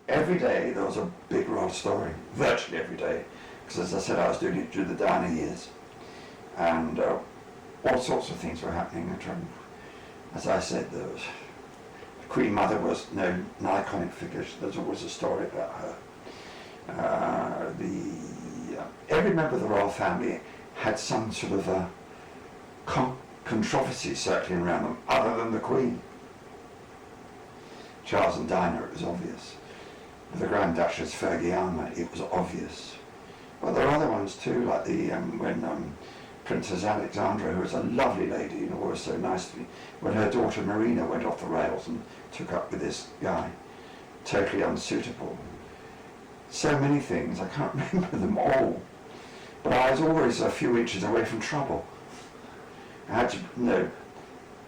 every day there was a big roll story, virtually every day, because as I said, I was doing it through the Diana years, and all sorts of things were happening. As I said, there was, the Queen Mother was an iconic figure. There's always a story about her. Every member of the royal family had some sort of a controversy circling around them, other than the Queen. Charles and Diana, it was obvious. With the Grand Duchess Fergiana, it was obvious. Well, there are other ones too, like when Princess Alexandra, who was a lovely lady, you know, always so nice to me, when her daughter Marina went off the rails and took up with this guy, totally unsuitable. So many things, I can't remember them all. But I was always a few inches away from trouble. I had to,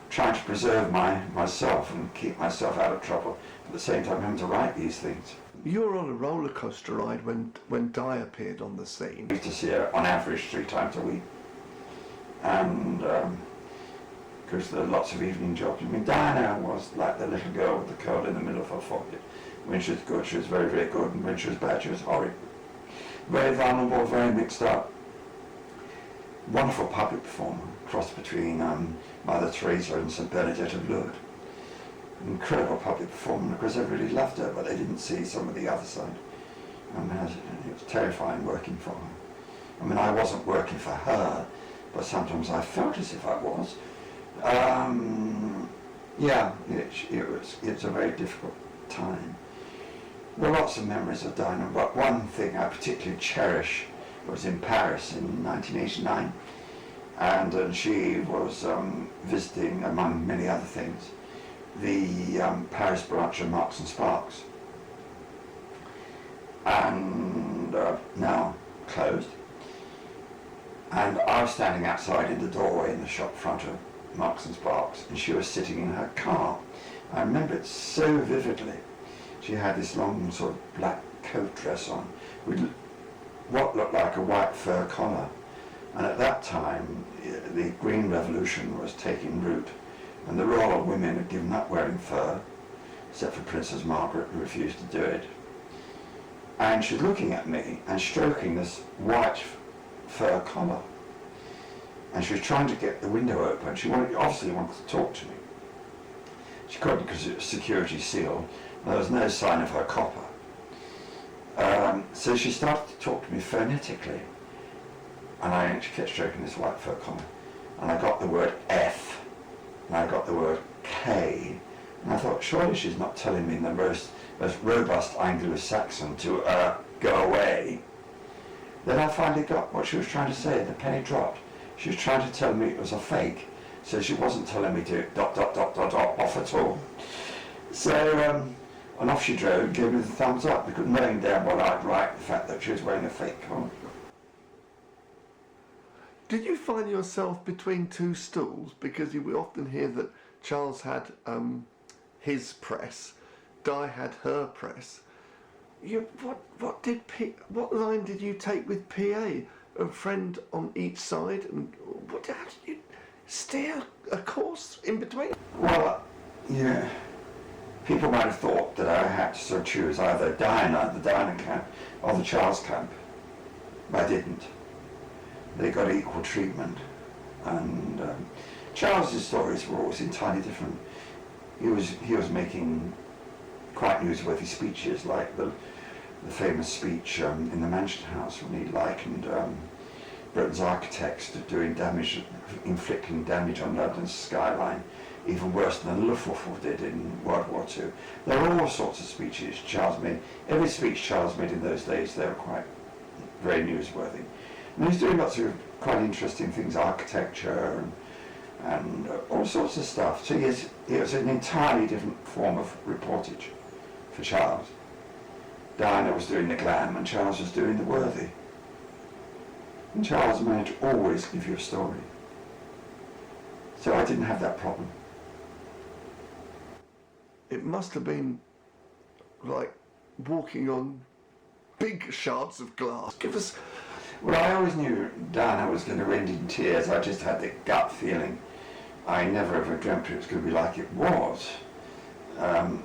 trying to preserve myself and keep myself out of trouble, at the same time having to write these things. You were on a roller coaster ride when Di appeared on the scene. I used to see her on average 3 times a week, and because there are lots of evening jobs. I mean, Diana was like the little girl with the curl in the middle of her forehead. When she was good, she was very, very good, and when she was bad, she was horrid. Very vulnerable, very mixed up. Wonderful public performer, cross between Mother Teresa and St. Bernadette of Lourdes. Incredible public performer, because everybody loved her, but they didn't see some of the other side. I mean, it was terrifying working for her. I mean, I wasn't working for her, but sometimes I felt as if I was. Yeah, it's a very difficult time. There are lots of memories of Diana, but one thing I particularly cherish was in Paris in 1989, and she was visiting, among many other things, the Paris branch of Marks and Sparks, and now closed. And I was standing outside in the doorway in the shop front of Marks and Sparks, and she was sitting in her car. I remember it so vividly. She had this long sort of black coat dress on with what looked like a white fur collar. And at that time, the Green Revolution was taking root, and the royal women had given up wearing fur, except for Princess Margaret, who refused to do it. And she's looking at me and stroking this white fur collar. And she was trying to get the window open. She obviously wanted to talk to me. She couldn't because it was security sealed. There was no sign of her copper. So she started to talk to me phonetically. And she kept stroking this white fur collar. And I got the word F, and I got the word K. And I thought, surely she's not telling me in the most robust Anglo-Saxon to go away. Then I finally got what she was trying to say, and the penny dropped. She was trying to tell me it was a fake. So she wasn't telling me to ... off at all. So, and off she drove, gave me the thumbs up, because knowing damn well I'd write the fact that she was wearing a fake collar. Did you find yourself between two stools? Because we often hear that Charles had his press, Di had her press. What line did you take with PA? A friend on each side, and how did you steer a course in between? Well, yeah. People might have thought that I had to sort of choose either Diana, the Diana camp, or the Charles camp. But I didn't. They got equal treatment. And Charles's stories were always entirely different. He was making quite newsworthy speeches, like the famous speech in the Mansion House when he likened Britain's architects to inflicting damage on London's skyline, even worse than Luftwaffe did in World War II. There were all sorts of speeches Charles made. Every speech Charles made in those days, they were quite very newsworthy. And he was doing lots of quite interesting things, architecture and all sorts of stuff. So yes, it was an entirely different form of reportage for Charles. Diana was doing the glam and Charles was doing the worthy. And Charles managed to always give you a story. So I didn't have that problem. It must have been like walking on big shards of glass. Give us... Well, I always knew Diana was going to end in tears. I just had the gut feeling. I never ever dreamt it was going to be like it was.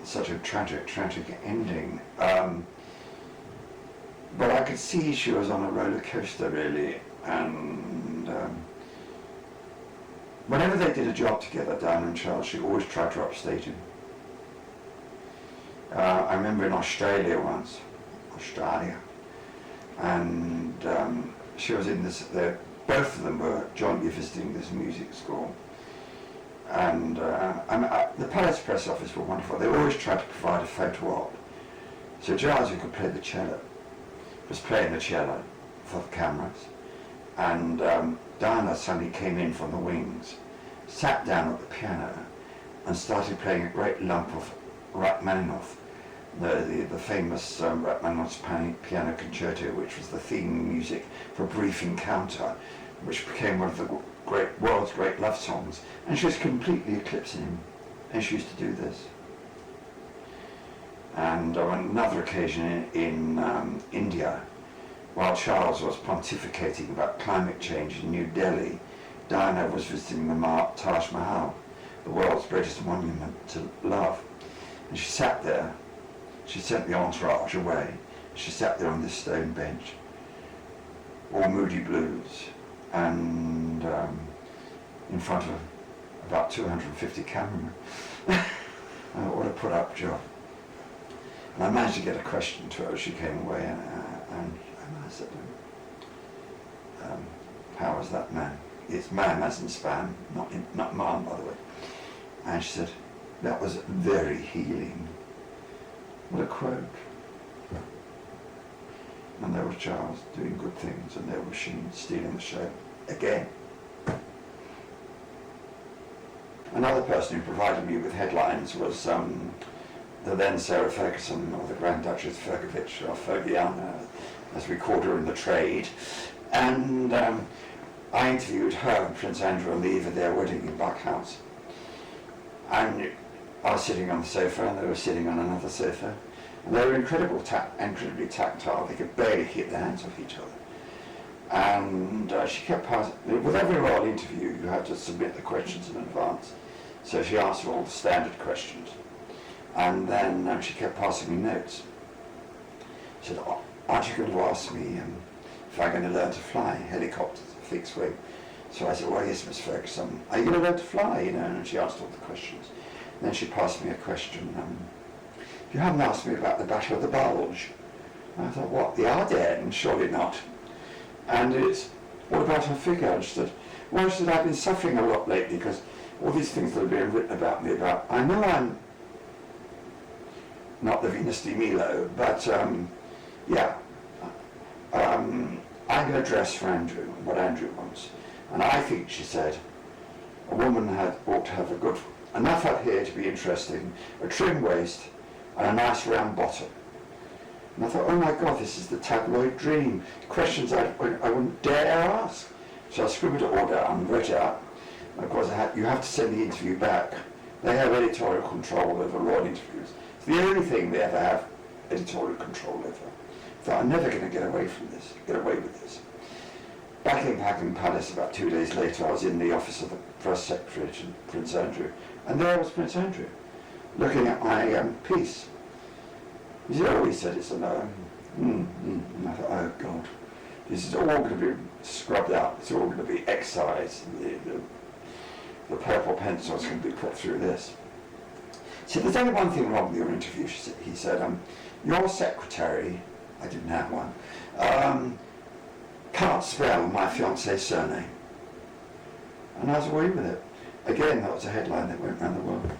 such a tragic ending. But I could see she was on a roller coaster really, and whenever they did a job together, Diana and Charles, she always tried to upstage him. I remember in Australia once, and she was in this, both of them were jointly visiting this music school. And the Palace press office were wonderful. They always tried to provide a photo op. So Giles, who could play the cello, was playing the cello for the cameras. And Diana suddenly came in from the wings, sat down at the piano, and started playing a great lump of Rachmaninoff, the famous Rachmaninoff's piano concerto, which was the theme music for Brief Encounter, which became one of the world's great love songs. And she was completely eclipsing him, and she used to do this. And on another occasion in India, while Charles was pontificating about climate change in New Delhi, Diana was visiting the Taj Mahal, the world's greatest monument to love. And she sat there. She sent the entourage away. She sat there on this stone bench, all moody blues, and in front of about 250 cameramen. What a put-up job. And I managed to get a question to her as she came away, and I said, how was that man? It's man as in span, not man, by the way. And she said, that was very healing. What a quote. And there was Charles doing good things, and there was she stealing the show again. Another person who provided me with headlines was the then Sarah Ferguson, or the Grand Duchess Fergovich, or Fergiana, as we called her in the trade. And I interviewed her and Prince Andrew on the eve of their wedding in Buck House. And I was sitting on the sofa, and they were sitting on another sofa. And they were incredibly tactile. They could barely keep their hands off each other. And she kept passing. With every royal interview, you had to submit the questions in advance. So she answered all the standard questions. And then she kept passing me notes. She said, aren't you going to ask me if I'm going to learn to fly helicopters, fixed wing? So I said, well, yes, Miss Ferguson. Are you going to learn to fly? And she asked all the questions. And then she passed me a question. You haven't asked me about the Battle of the Bulge. And I thought, what, the Ardennes? Surely not. And it's, what about her figure? And she said, well, she said, I've been suffering a lot lately because all these things that are being written about me about, I know I'm not the Venus de Milo, but yeah, I'm going to dress for Andrew, what Andrew wants. And I think, she said, a woman ought to have enough up here to be interesting, a trim waist, and a nice round bottom. And I thought, oh my God, this is the tabloid dream. Questions I wouldn't dare ask. So I scribbled it all down and wrote it out. And of course, you have to send the interview back. They have editorial control over royal interviews. It's the only thing they ever have editorial control over. I thought, I'm never going to get away with this. Back in Buckingham Palace, about 2 days later, I was in the office of the press secretary to Prince Andrew. And there was Prince Andrew, looking at my piece. He said, oh, he said, it's a no. And I thought, oh God, this is all going to be scrubbed out. It's all going to be excised. The purple pencil is going to be put through this. See, there's only one thing wrong with your interview, he said. Your secretary, I didn't have one, can't spell my fiancé's surname. And I was away with it. Again, that was a headline that went around the world.